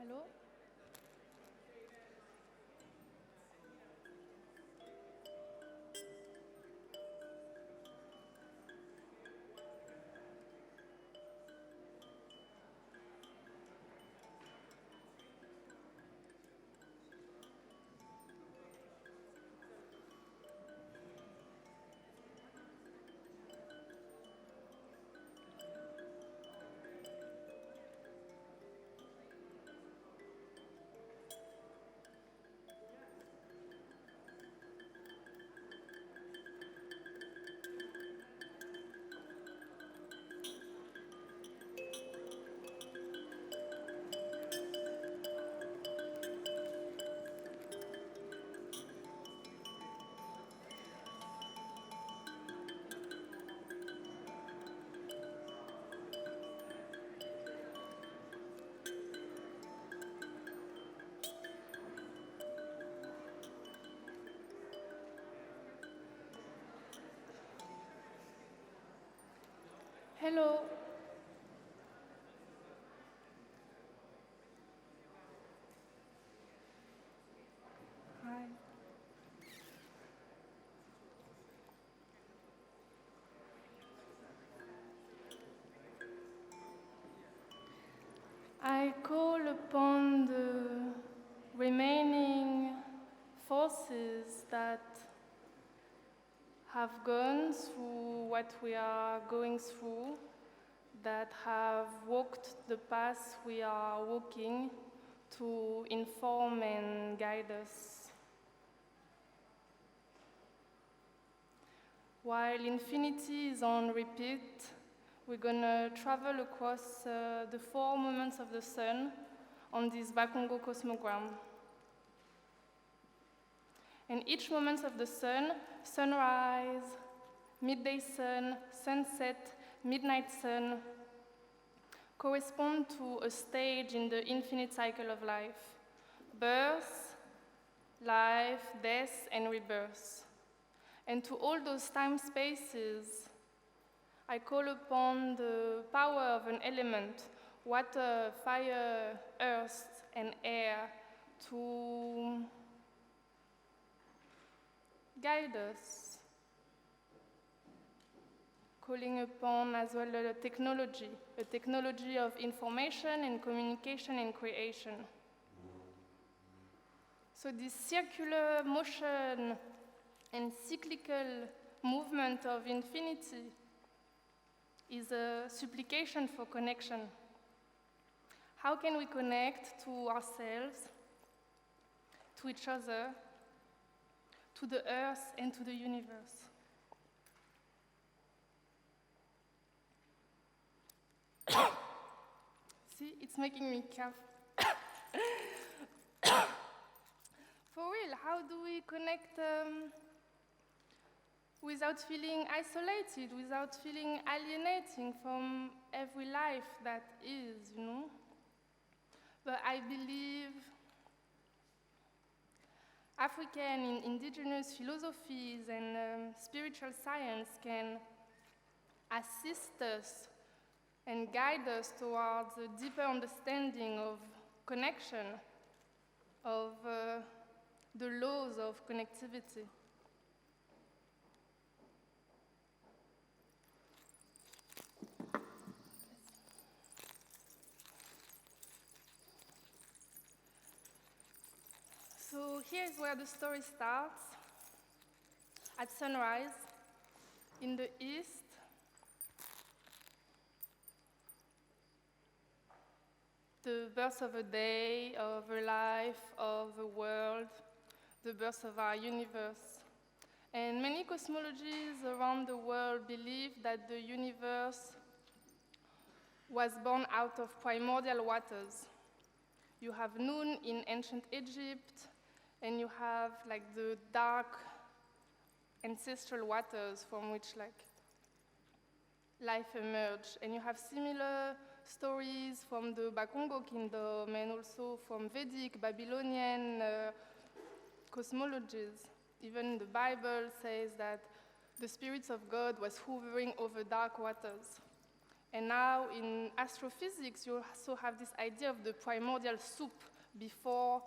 Hello? Hello. Hi. I call upon the remaining forces that have gone through what we are going through, that have walked the path we are walking, to inform and guide us. While infinity is on repeat, we're gonna travel across the 4 moments of the sun on this Bakongo cosmogram. And each moment of the sun, sunrise, midday sun, sunset, midnight sun, correspond to a stage in the infinite cycle of life: birth, life, death, and rebirth. And to all those time spaces, I call upon the power of an element, water, fire, earth, and air, to guide us, calling upon as well a technology of information and communication and creation. So this circular motion and cyclical movement of infinity is a supplication for connection. How can we connect to ourselves, to each other, to the earth, and to the universe? See, it's making me cough. For real, how do we connect without feeling isolated, without feeling alienating from every life that is, you know? But I believe African and indigenous philosophies and spiritual science can assist us and guide us towards a deeper understanding of connection, of the laws of connectivity. So here's where the story starts. At sunrise, in the east, the birth of a day, of a life, of a world, the birth of our universe. And many cosmologies around the world believe that the universe was born out of primordial waters. You have Nun in ancient Egypt, and you have like the dark ancestral waters from which like life emerged. And you have similar stories from the Bakongo kingdom and also from Vedic, Babylonian cosmologies. Even the Bible says that the spirits of God was hovering over dark waters. And now in astrophysics, you also have this idea of the primordial soup before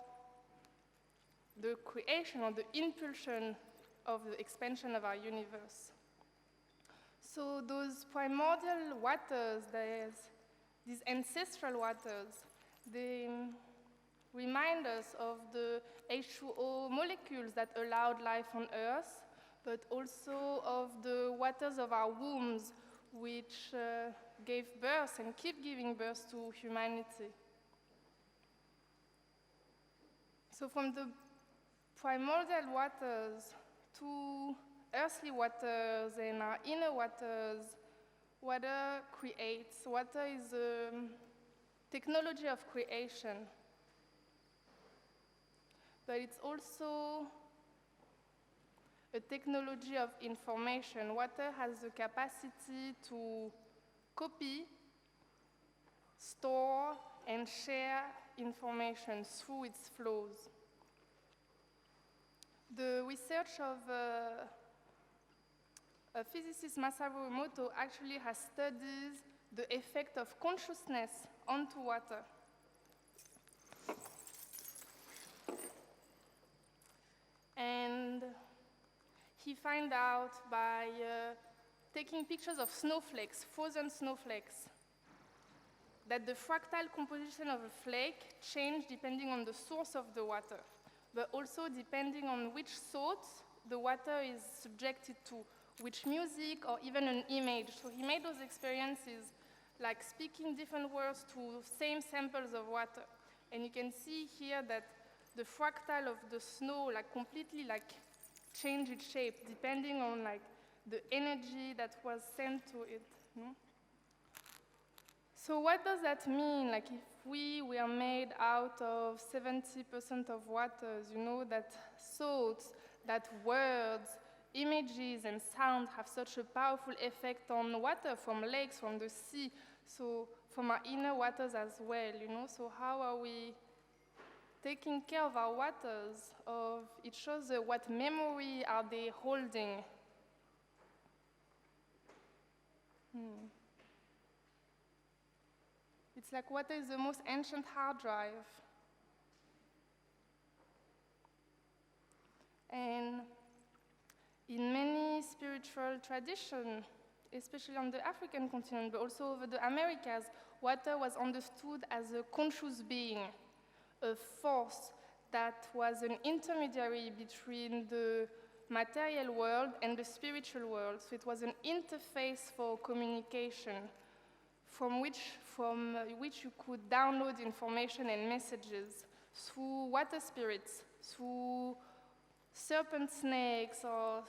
the creation or the impulsion of the expansion of our universe. So those primordial waters, these ancestral waters, they remind us of the H2O molecules that allowed life on Earth, but also of the waters of our wombs, which gave birth and keep giving birth to humanity. So from the primordial waters to earthly waters and our inner waters, water creates. Water is a technology of creation. But it's also a technology of information. Water has the capacity to copy, store, and share information through its flows. The research of a physicist, Masaru Emoto, actually has studied the effect of consciousness onto water. And he found out by taking pictures of snowflakes, frozen snowflakes, that the fractal composition of a flake changed depending on the source of the water, but also depending on which thought the water is subjected to, which music or even an image. So he made those experiences like speaking different words to same samples of water. And you can see here that the fractal of the snow completely changed its shape depending on the energy that was sent to it. No? So what does that mean? If we were made out of 70% of waters, that thoughts, that words, images, and sound have such a powerful effect on water from lakes, from the sea, so from our inner waters as well, So how are we taking care of our waters? It shows what memory are they holding. It's like water is the most ancient hard drive. And in many spiritual traditions, especially on the African continent, but also over the Americas, water was understood as a conscious being, a force that was an intermediary between the material world and the spiritual world. So it was an interface for communication from which you could download information and messages through water spirits, through serpent snakes or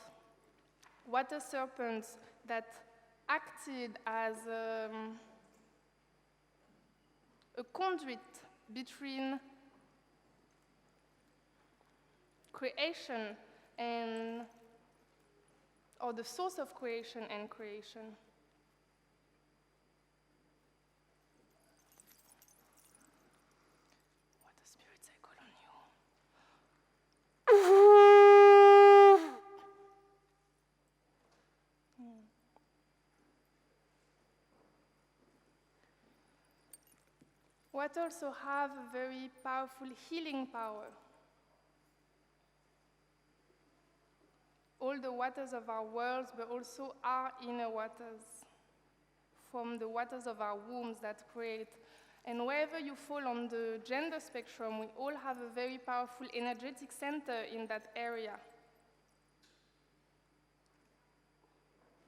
water serpents that acted as a conduit between creation or the source of creation and creation. Water spirits, I call on you. Water also have a very powerful healing power. All the waters of our worlds, but also our inner waters, from the waters of our wombs that create. And wherever you fall on the gender spectrum, we all have a very powerful energetic center in that area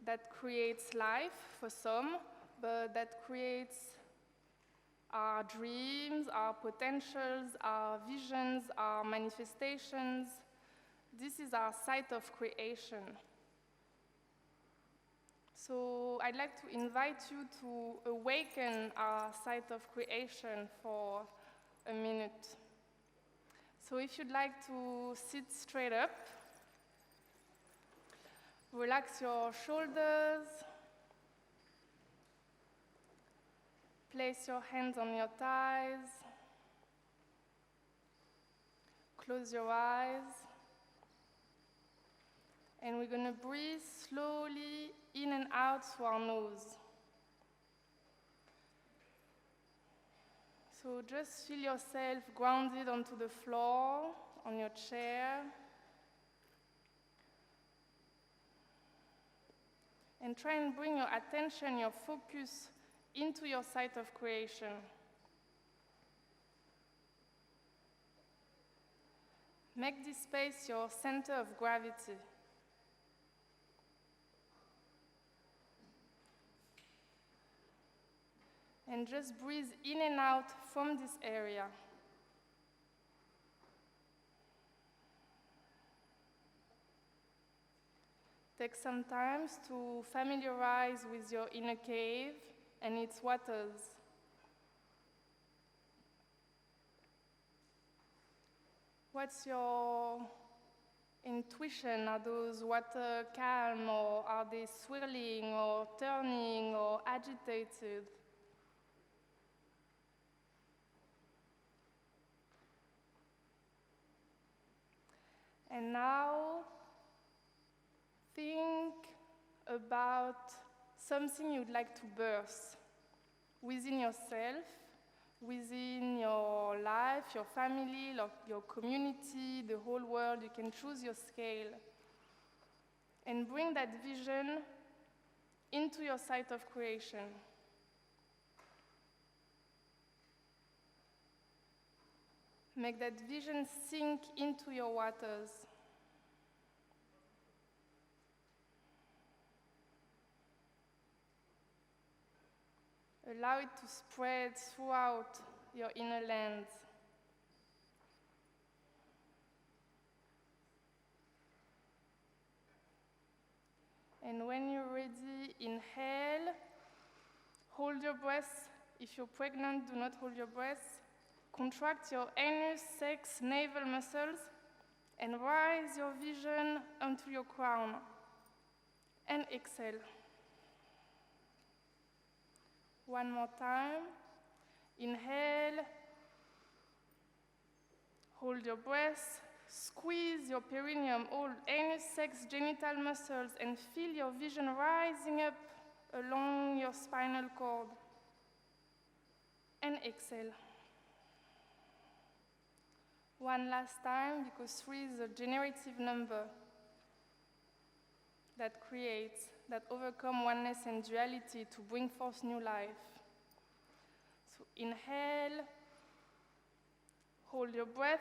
that creates life for some, but that creates our dreams, our potentials, our visions, our manifestations. This is our site of creation. So I'd like to invite you to awaken our site of creation for a minute. So if you'd like to sit straight up, relax your shoulders, place your hands on your thighs, close your eyes, and we're going to breathe slowly in and out through our nose. So just feel yourself grounded onto the floor, on your chair. And try and bring your attention, your focus into your site of creation. Make this space your center of gravity. And just breathe in and out from this area. Take some time to familiarize with your inner cave and its waters. What's your intuition? Are those water calm, or are they swirling or turning or agitated? And now, think about something you'd like to birth within yourself, within your life, your family, your community, the whole world. You can choose your scale. And bring that vision into your site of creation. Make that vision sink into your waters. Allow it to spread throughout your inner land. And when you're ready, inhale, hold your breath. If you're pregnant, do not hold your breath. Contract your anus, sex, navel muscles, and rise your vision onto your crown. And exhale. One more time. Inhale. Hold your breath. Squeeze your perineum, all anus, sex, genital muscles, and feel your vision rising up along your spinal cord. And exhale. One last time, because 3 is a generative number that creates, that overcome oneness and duality to bring forth new life. So inhale, hold your breath,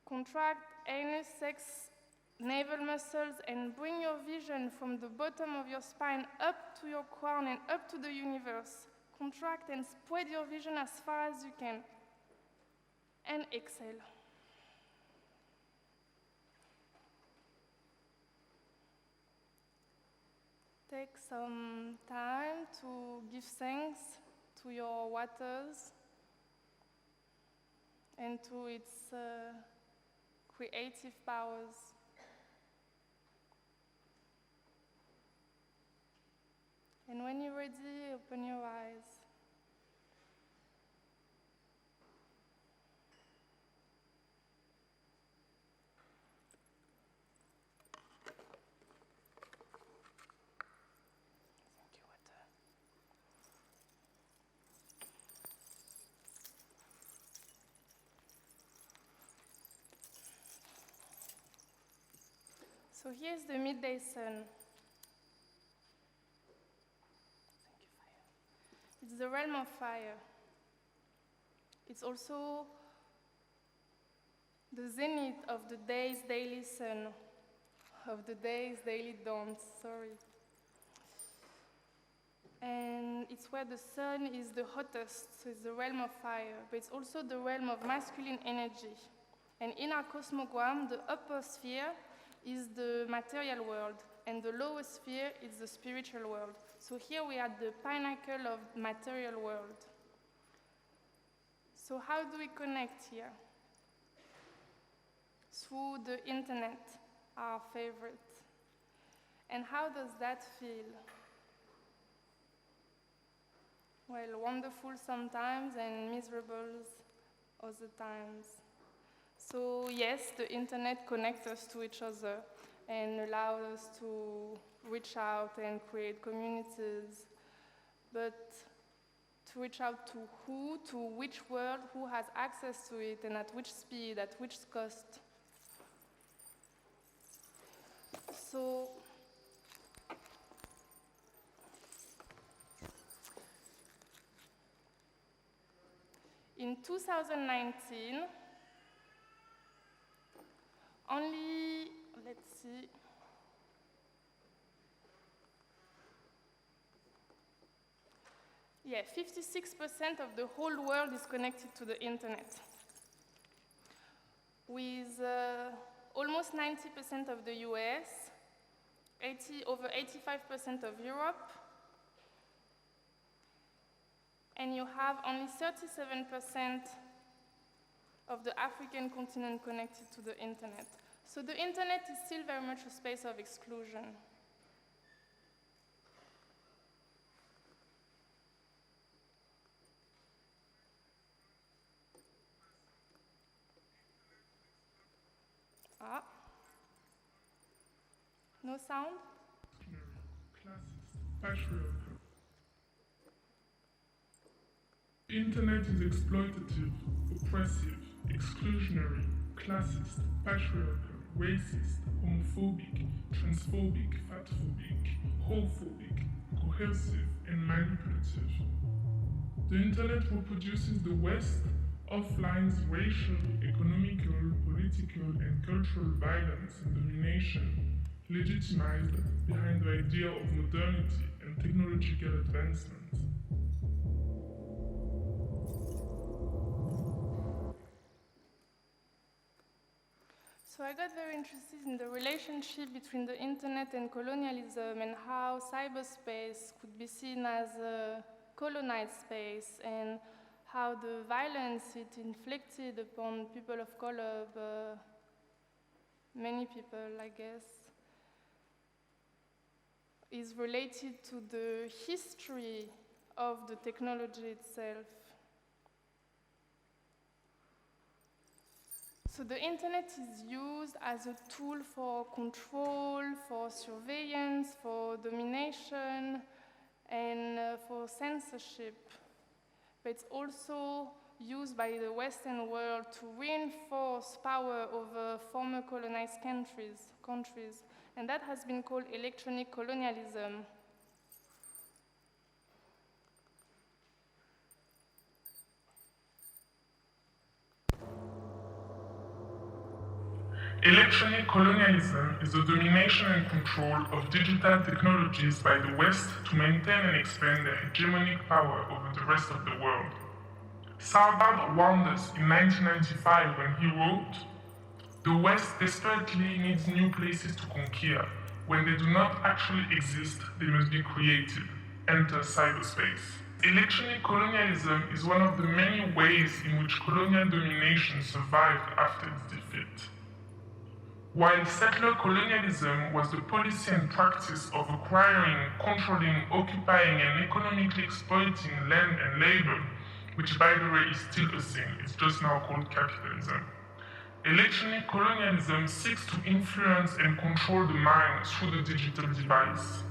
contract anus, sex, navel muscles, and bring your vision from the bottom of your spine up to your crown and up to the universe. Contract and spread your vision as far as you can. And exhale. Take some time to give thanks to your waters and to its creative powers. And when you're ready, open your eyes. So here's the midday sun. Thank you, fire. It's the realm of fire. It's also the zenith of the day's daily sun, of the day's daily dawns, sorry. And it's where the sun is the hottest, so it's the realm of fire, but it's also the realm of masculine energy. And in our cosmogram, the upper sphere is the material world, and the lower sphere is the spiritual world. So here we are at the pinnacle of material world. So how do we connect here? Through the internet, our favorite. And how does that feel? Well, wonderful sometimes and miserable other times. So yes, the internet connects us to each other and allows us to reach out and create communities. But to reach out to who, to which world, who has access to it, and at which speed, at which cost. So, in 2019, only, let's see, yeah, 56% of the whole world is connected to the internet, with almost 90% of the US, over 85% of Europe, and you have only 37% of the African continent connected to the internet. So the internet is still very much a space of exclusion. Ah. No sound? Classist, patriarchal. Internet is exploitative, oppressive, exclusionary, classist, patriarchal, racist, homophobic, transphobic, fatphobic, homophobic, coercive, and manipulative. The internet reproduces the West, offlines racial, economical, political, and cultural violence and domination, legitimized behind the idea of modernity and technological advancement. So I got very interested in the relationship between the internet and colonialism and how cyberspace could be seen as a colonized space and how the violence it inflicted upon people of color, many people, I guess, is related to the history of the technology itself. So the internet is used as a tool for control, for surveillance, for domination, and for censorship. But it's also used by the Western world to reinforce power over former colonized countries. And that has been called electronic colonialism. Electronic colonialism is the domination and control of digital technologies by the West to maintain and expand their hegemonic power over the rest of the world. Salvador warned us in 1995 when he wrote, "The West desperately needs new places to conquer. When they do not actually exist, they must be created. Enter cyberspace." Electronic colonialism is one of the many ways in which colonial domination survived after its defeat. While settler colonialism was the policy and practice of acquiring, controlling, occupying, and economically exploiting land and labor, which by the way is still a thing, it's just now called capitalism, electronic colonialism seeks to influence and control the mind through the digital device.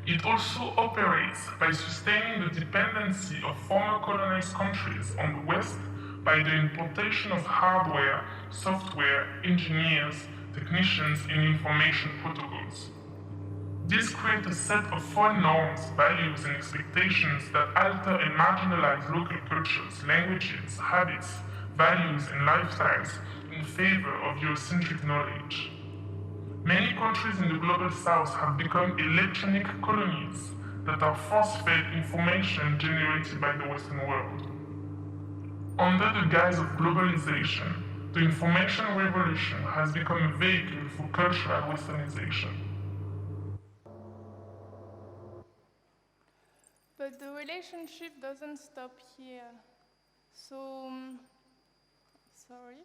It also operates by sustaining the dependency of former colonized countries on the West by the importation of hardware, software, engineers, technicians, and information protocols. This creates a set of foreign norms, values, and expectations that alter and marginalize local cultures, languages, habits, values, and lifestyles in favor of Eurocentric knowledge. Many countries in the global south have become electronic colonies that are force-fed information generated by the Western world. Under the guise of globalization, the information revolution has become a vehicle for cultural westernization. But the relationship doesn't stop here. So, sorry.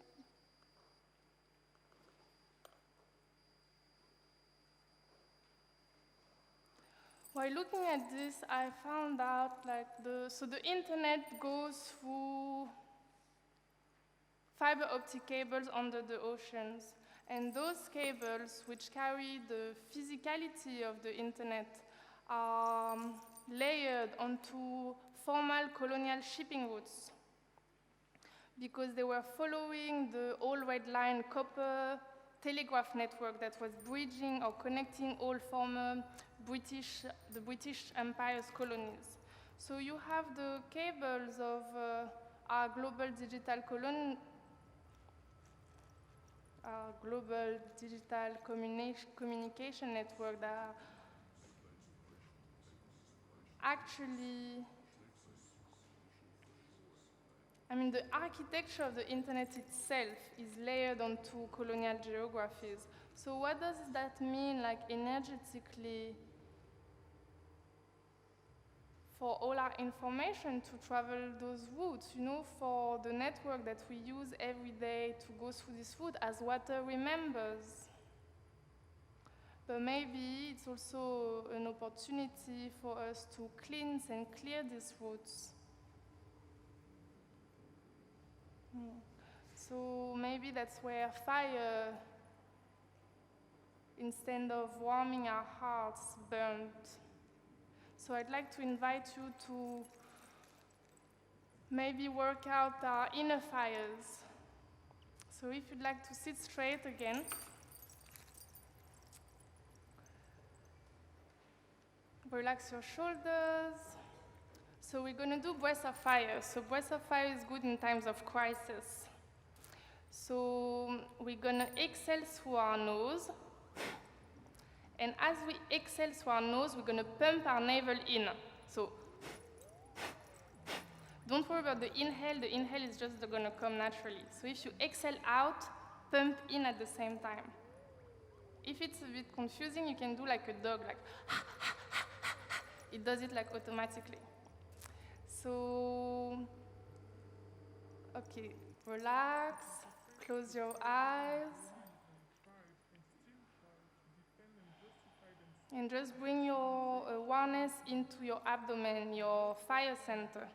While looking at this, I found out so the internet goes through fiber optic cables under the oceans. And those cables, which carry the physicality of the internet, are layered onto formal colonial shipping routes because they were following the old red line copper telegraph network that was bridging or connecting all former the British Empire's colonies. So you have the cables of our global digital communication network that actually, the architecture of the internet itself is layered onto colonial geographies. So what does that mean, like energetically, for all our information to travel those routes, for the network that we use every day to go through this route as water remembers. But maybe it's also an opportunity for us to cleanse and clear these routes. So maybe that's where fire, instead of warming our hearts, burned. So I'd like to invite you to maybe work out our inner fires. So if you'd like to sit straight again, relax your shoulders. So we're going to do breath of fire. So breath of fire is good in times of crisis. So we're going to exhale through our nose. And as we exhale through our nose, we're going to pump our navel in. So don't worry about the inhale. The inhale is just going to come naturally. So if you exhale out, pump in at the same time. If it's a bit confusing, you can do like a dog, like it does it like automatically. So, okay, relax, close your eyes, and just bring your awareness into your abdomen, your fire center.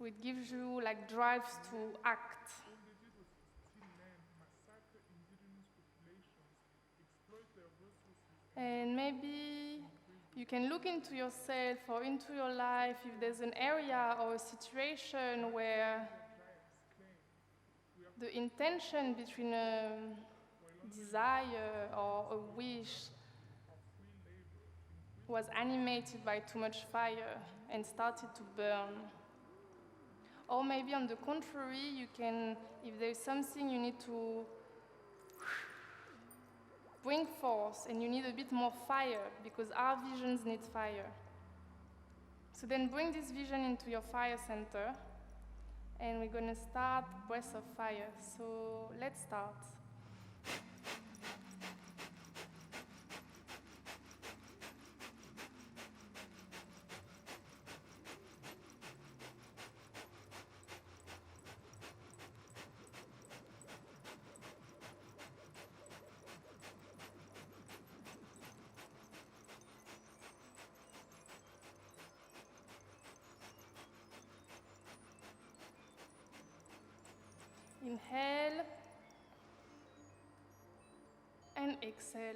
It gives you like drives to act. And maybe you can look into yourself or into your life if there's an area or a situation where the intention between a desire or a wish was animated by too much fire and started to burn. Or maybe on the contrary, you can, if there's something you need to bring forth and you need a bit more fire because our visions need fire. So then bring this vision into your fire center and we're going to start breath of fire. So let's start. Inhale and exhale.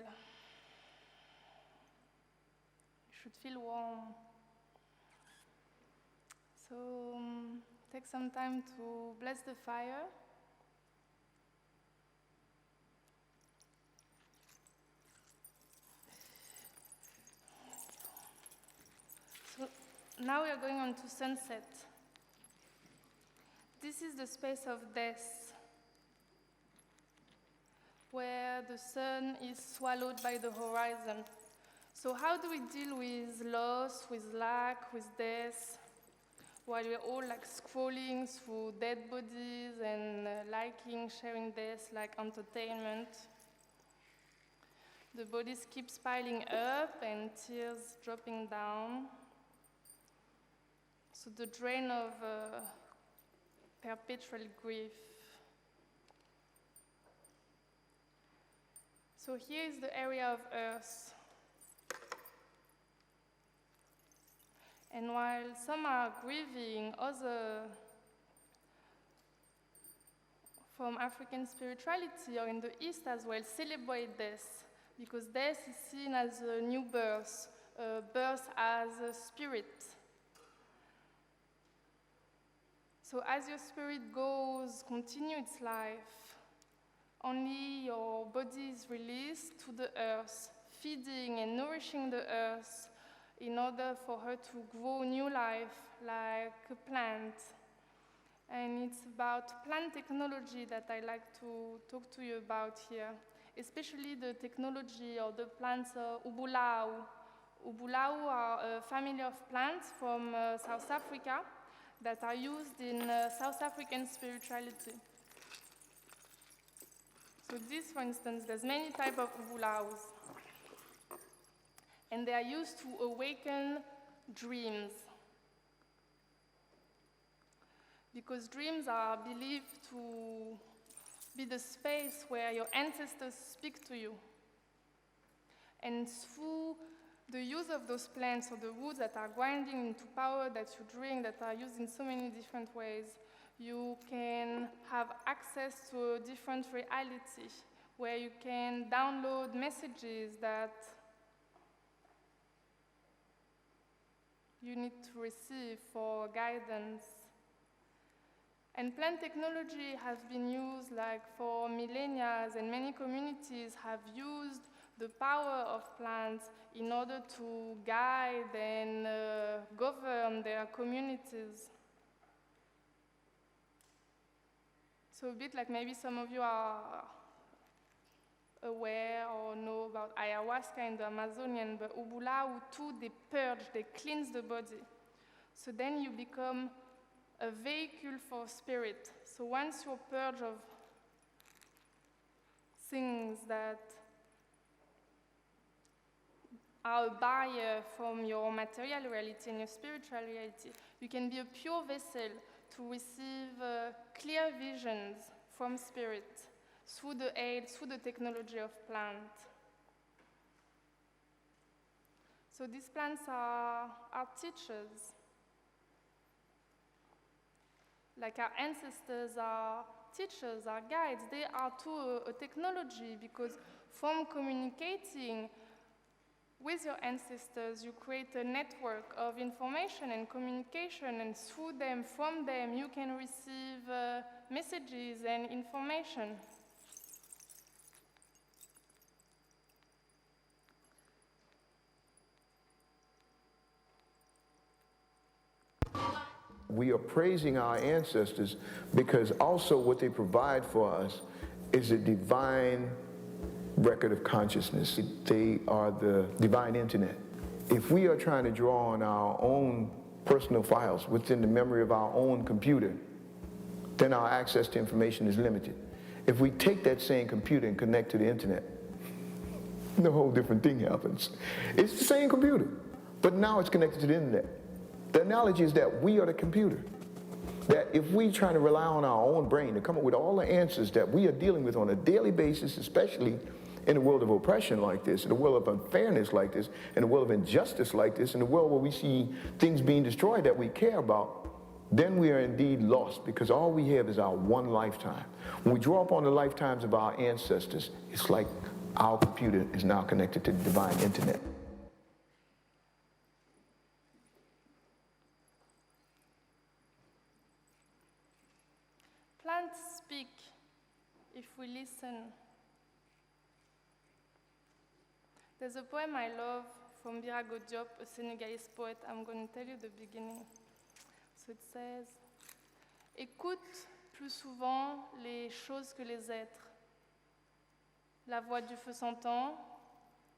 You should feel warm. So take some time to bless the fire. So now we are going on to sunset. This is the space of death, where the sun is swallowed by the horizon. So how do we deal with loss, with lack, with death, while we're all like scrolling through dead bodies and liking, sharing death like entertainment? The bodies keep piling up and tears dropping down. So the drain of perpetual grief. So here is the area of Earth. And while some are grieving, others from African spirituality or in the East as well celebrate death. because death is seen as a new birth, birth as a spirit. So as your spirit continues its life, only your body is released to the earth, feeding and nourishing the earth in order for her to grow new life like a plant. And it's about plant technology that I like to talk to you about here, especially the technology or the plants ubulau. Ubulau are a family of plants from South Africa that are used in South African spirituality. So this, for instance, there's many types of ubulaus. And they are used to awaken dreams. Because dreams are believed to be the space where your ancestors speak to you. And through the use of those plants or the woods that are grinding into powder that you drink, that are used in so many different ways, you can have access to a different reality where you can download messages that you need to receive for guidance. And plant technology has been used for millennia, and many communities have used the power of plants in order to guide and govern their communities. So a bit like maybe some of you are aware or know about ayahuasca in the Amazonian, but ubulau too, they purge, they cleanse the body. So then you become a vehicle for spirit. So once you're purged of things that are a barrier from your material reality and your spiritual reality, you can be a pure vessel to receive clear visions from spirit through the aid, through the technology of plants. So these plants are teachers. Like our ancestors are teachers, are guides. They are too a technology, because from communicating with your ancestors, you create a network of information and communication, and through them, from them, you can receive messages and information. We are praising our ancestors because also what they provide for us is a divine record of consciousness. They are the divine internet. If we are trying to draw on our own personal files within the memory of our own computer, then our access to information is limited. If we take that same computer and connect to the internet, a whole different thing happens. It's the same computer, but now it's connected to the internet. The analogy is that we are the computer. That if we try to rely on our own brain to come up with all the answers that we are dealing with on a daily basis, especially in a world of oppression like this, in a world of unfairness like this, in a world of injustice like this, in a world where we see things being destroyed that we care about, then we are indeed lost, because all we have is our one lifetime. When we draw upon the lifetimes of our ancestors, it's like our computer is now connected to the divine internet. Plants speak if we listen. There's a poem I love from Birago Diop, a Senegalese poet. I'm going to tell you the beginning. So it says, écoute plus souvent les choses que les êtres. La voix du feu s'entend,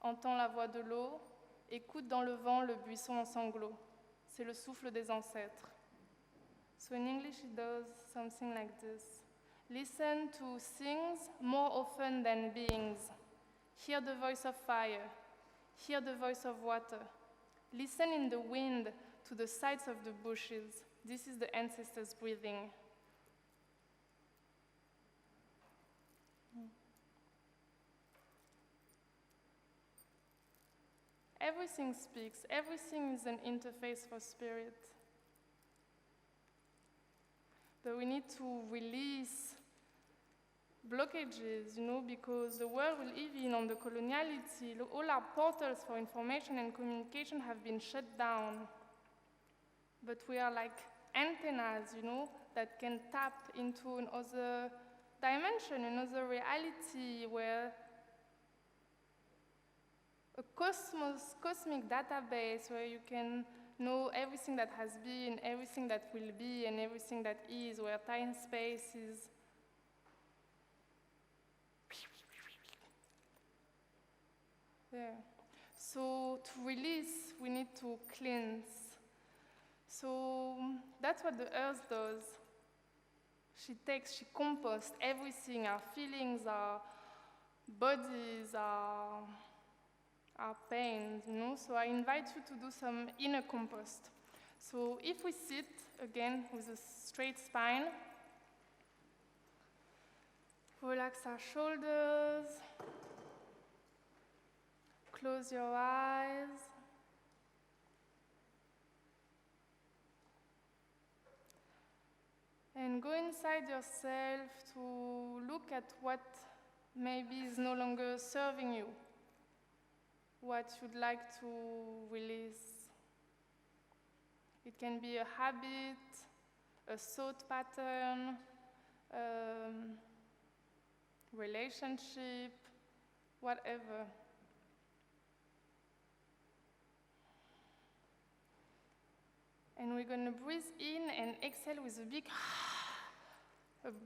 entend la voix de l'eau, écoute dans le vent le buisson en sanglots. C'est le souffle des ancêtres. So in English it does something like this. Listen to things more often than beings. Hear the voice of fire. Hear the voice of water. Listen in the wind to the sides of the bushes. This is the ancestors breathing. Everything speaks. Everything is an interface for spirit. But we need to release blockages, because the world we live in on the coloniality, all our portals for information and communication have been shut down. But we are like antennas, that can tap into another dimension, another reality where a cosmic database where you can know everything that has been, everything that will be, and everything that is, where time space is. Yeah. So to release, we need to cleanse. So that's what the earth does. She composts everything, our feelings, our bodies, our pains, So I invite you to do some inner compost. So if we sit, again, with a straight spine, relax our shoulders, close your eyes, and go inside yourself to look at what maybe is no longer serving you, what you'd like to release. It can be a habit, a thought pattern, relationship, whatever. And we're going to breathe in and exhale with a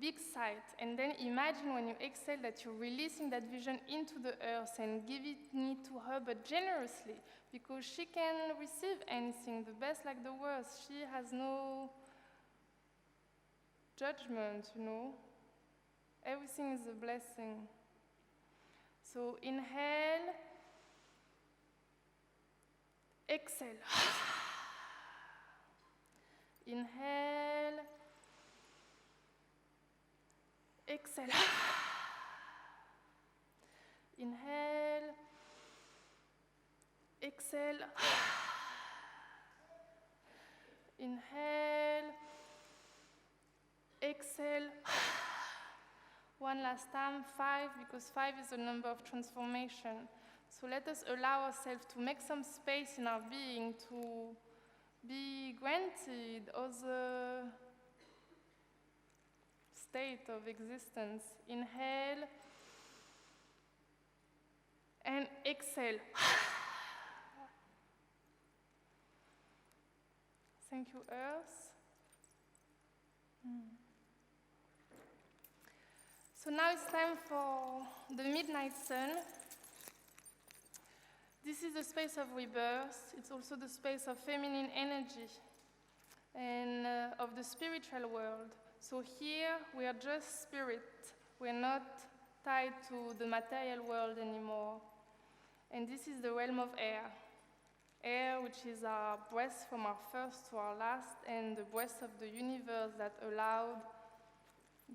big sigh. And then imagine when you exhale that you're releasing that vision into the earth and give it to her, but generously, because she can receive anything, the best like the worst. She has no judgment, Everything is a blessing. So inhale, exhale. Inhale, exhale. Inhale, exhale. Inhale, exhale. One last time, 5, because 5 is the number of transformation. So let us allow ourselves to make some space in our being to be granted other state of existence. Inhale and exhale. Thank you, Earth. So now it's time for the Midnight Sun. This is the space of rebirth. It's also the space of feminine energy and of the spiritual world. So here we are just spirit. We're not tied to the material world anymore. And this is the realm of air. Air, which is our breath from our first to our last, and the breath of the universe that allowed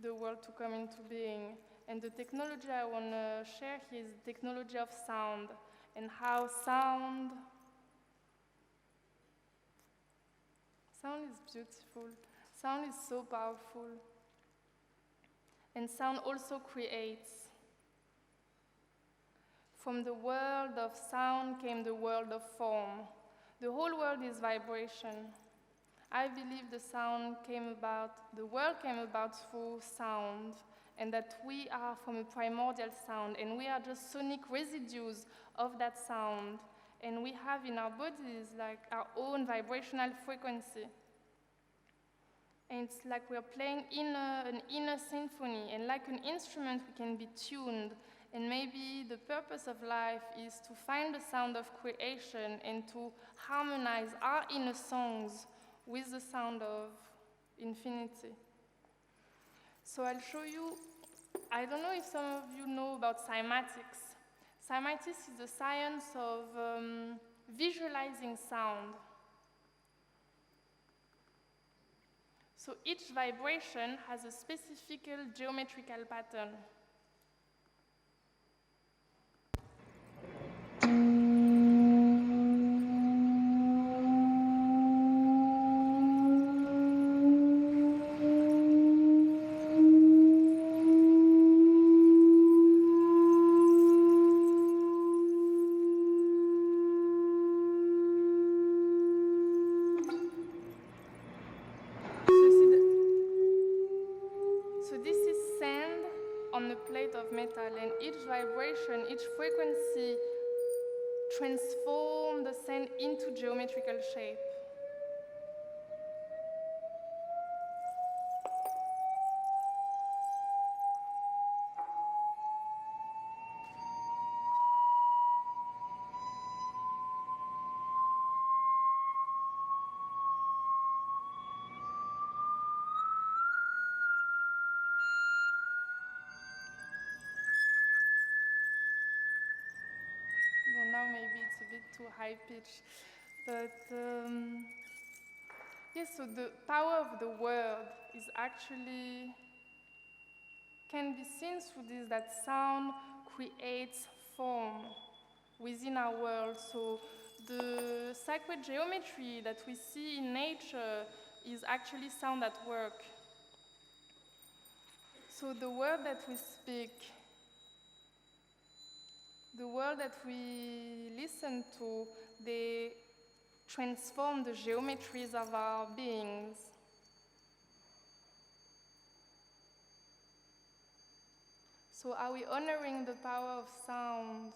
the world to come into being. And the technology I want to share here is the technology of sound, and how sound is beautiful. Sound is so powerful. And sound also creates. From the world of sound came the world of form. The whole world is vibration. I believe the world came about through sound, and that we are from a primordial sound, and we are just sonic residues of that sound. And we have in our bodies like our own vibrational frequency. And it's like we're playing an inner symphony, and like an instrument we can be tuned. And maybe the purpose of life is to find the sound of creation and to harmonize our inner songs with the sound of infinity. So I'll show you, I don't know if some of you know about cymatics. Cymatics is the science of visualizing sound. So each vibration has a specific geometrical pattern. transform the sand into geometrical shape. Well, now maybe it's a bit too high pitched, but yes, so the power of the word is actually, can be seen through this, that sound creates form within our world. So the sacred geometry that we see in nature is actually sound at work. So the word that we speak, the word that we listen to, they transform the geometries of our beings. So are we honoring the power of sound?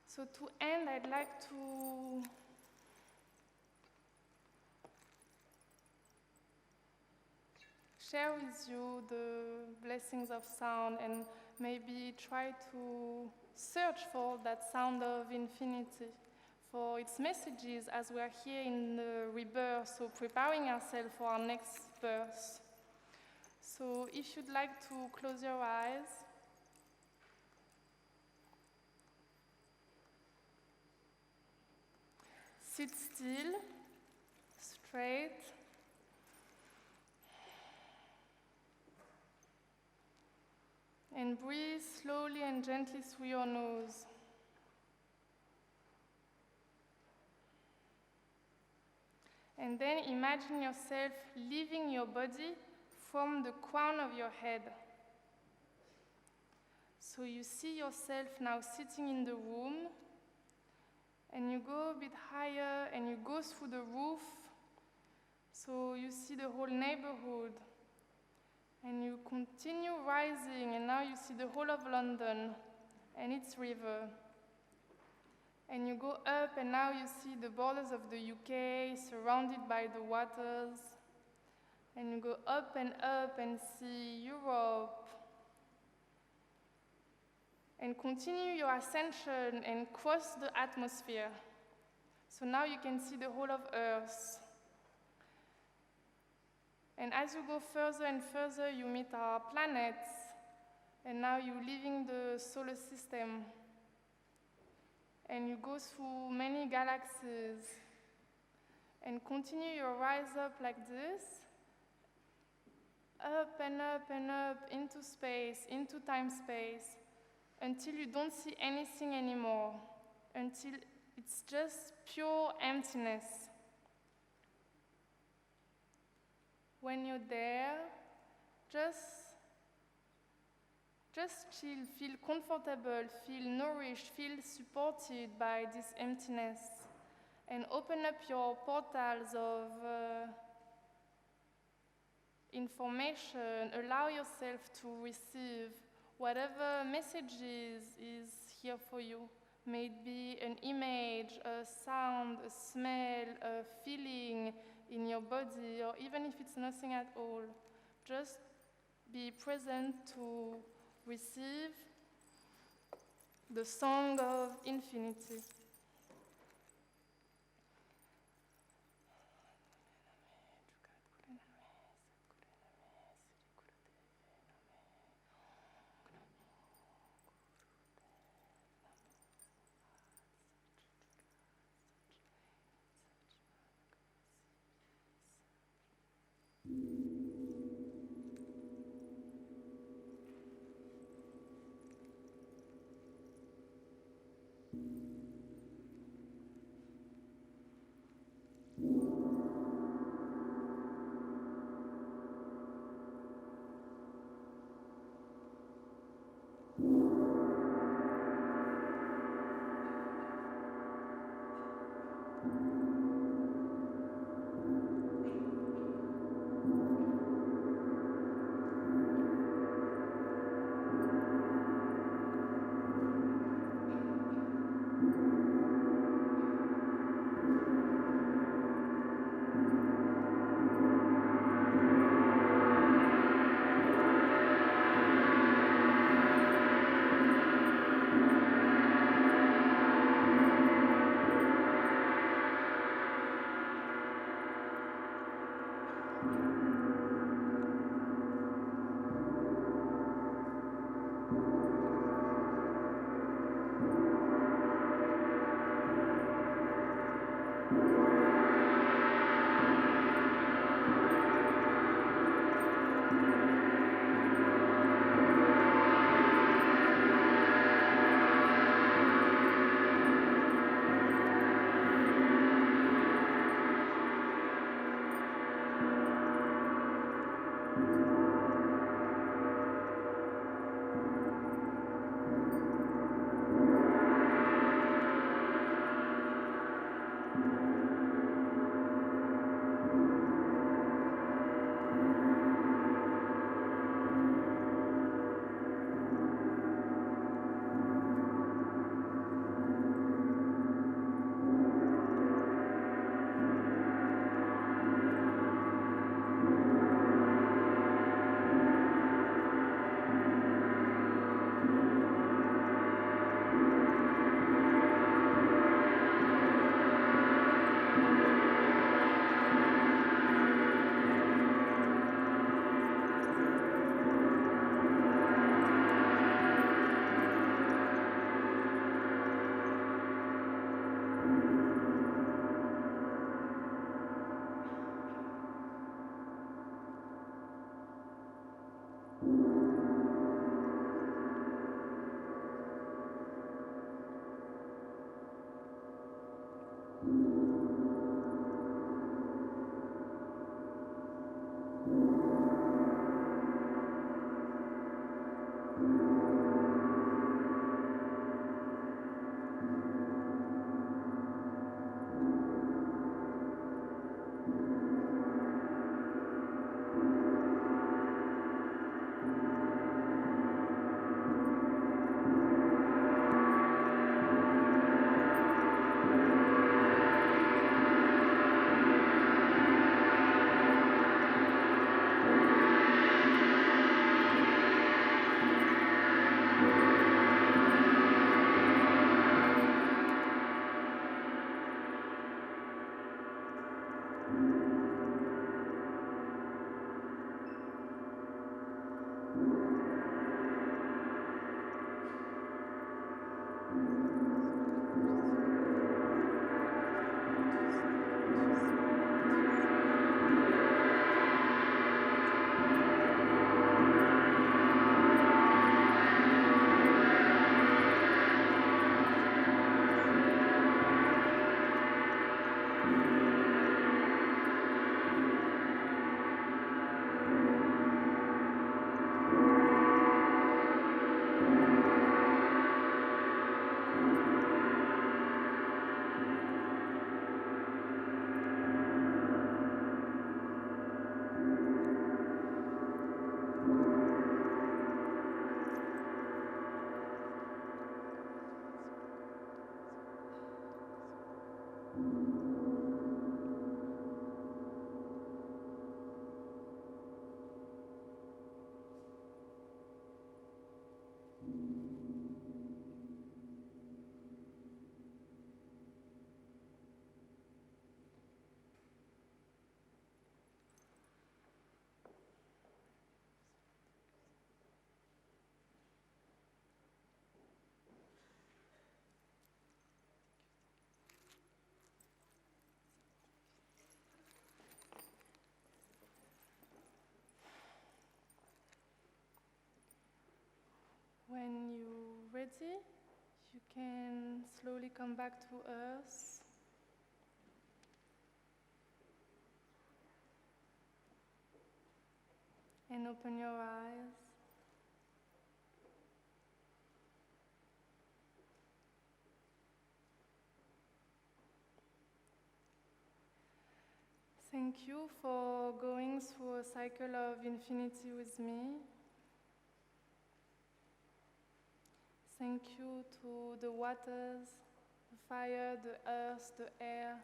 So to end, I'd like to share with you the blessings of sound and maybe try to search for that sound of infinity, for its messages as we are here in the rebirth, so preparing ourselves for our next birth. So if you'd like to close your eyes, sit still, straight, and breathe slowly and gently through your nose. And then imagine yourself leaving your body from the crown of your head. So you see yourself now sitting in the room, and you go a bit higher and you go through the roof. So you see the whole neighborhood. And you continue rising, and now you see the whole of London and its river. And you go up, and now you see the borders of the UK surrounded by the waters. And you go up and see Europe. And continue your ascension and cross the atmosphere. So now you can see the whole of Earth. And as you go further and further, you meet our planets, and now you're leaving the solar system, and you go through many galaxies, and continue your rise up like this, up and up and up into space, into time-space, until you don't see anything anymore, until it's just pure emptiness. When you're there, just chill, feel comfortable, feel nourished, feel supported by this emptiness, and open up your portals of information. Allow yourself to receive whatever messages is here for you. May it be an image, a sound, a smell, a feeling in your body, or even if it's nothing at all. Just be present to receive the song of infinity. When you're ready, you can slowly come back to Earth. And open your eyes. Thank you for going through a cycle of infinity with me. Thank you to the waters, the fire, the earth, the air.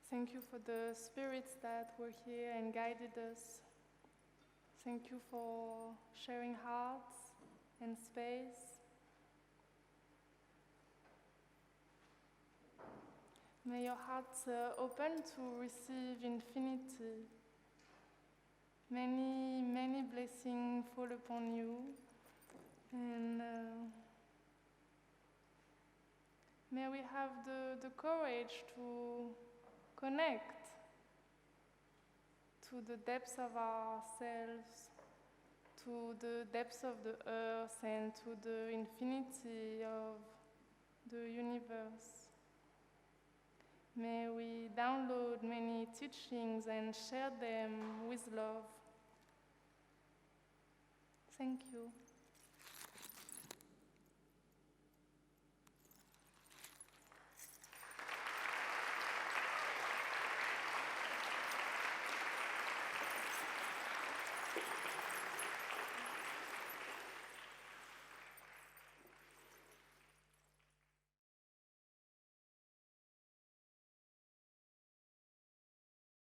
Thank you for the spirits that were here and guided us. Thank you for sharing hearts and space. May your hearts open to receive infinity. Many, many blessings fall upon you. And may we have the courage to connect to the depths of ourselves, to the depths of the earth, and to the infinity of the universe. May we download many teachings and share them with love. Thank you.